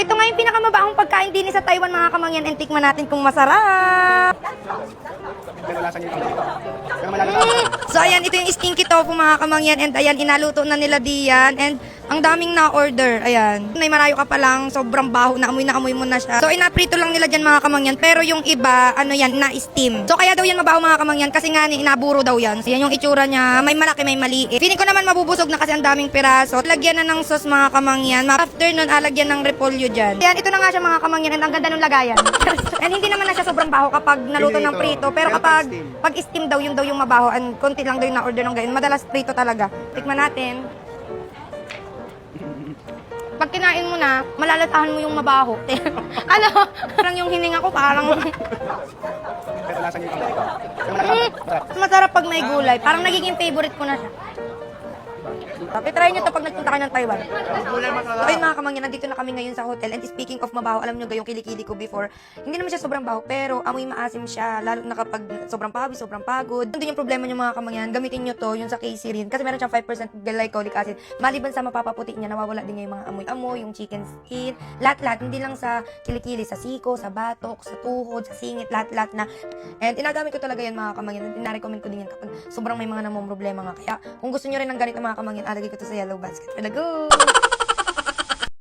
Ito nga yung pinakamabahong pagkain din sa Taiwan mga kamangyan, and tikman natin kung masarap. Pero lasa niya yung pero malalaman. So ayan, ito yung stinky tofu mga kamangyan, and ayan, inaluto na nila diyan, and ang daming na-order, ayan. Nay marayo ka pa lang, sobrang baho, na amoy mo na siya. So inaprito lang nila dyan mga kamangyan, pero yung iba, ano yan, na-steam. So kaya daw yan mabaho mga kamangyan, kasi nga inaburo daw yan. So yan yung itsura niya, may malaki, may maliit. Feeling ko naman mabubusog na kasi ang daming piraso. Lagyan na ng sauce mga kamangyan. After nun, alagyan ng repolyo dyan. Ayan, ito na nga siya mga kamangyan, and ang ganda ng lagayan. And hindi naman na siya sobrang baho kapag naluto ng prito, pero kapag pag-steam daw, yung mabaho, and konti lang daw yung na-order ng gayon. Madalas prito talaga. Tikman natin. Pag kinain mo na, malalasahan mo yung mabaho. Ano? Parang yung hininga ko, parang Pero lasa niya yung pero malalaman. masarap pag may gulay. Parang nagiging favorite ko na siya. Try nyo to pag nagpunta kayo ng Taiwan. So ayun mga kamangyan, nandito na kami ngayon sa hotel. And speaking of mabaho, alam nyo gayong kilikili ko before, hindi naman siya sobrang baho, pero amoy maasim siya. Lalo na kapag sobrang pawis, sobrang pagod. Doon yung problema nyo mga kamangyan, gamitin nyo to, yung sa K-Serin. Kasi meron siyang 5% glycolic acid. Maliban sa mapapaputi niya, nawawala din niya yung mga amoy-amoy, yung chicken skin. Lahat-lahat, hindi lang sa kilikili, sa siko, sa batok, sa tuhod, sa singit, lahat-lahat na. And inagamit ko talaga yan mga kamangyan. Ina-recommend ko din yan kapag sobrang may mga namong problema nga. Kaya kung gusto nyo rin ng ganito mga kamangyan, alagay ko to sa yellow basket. For the go!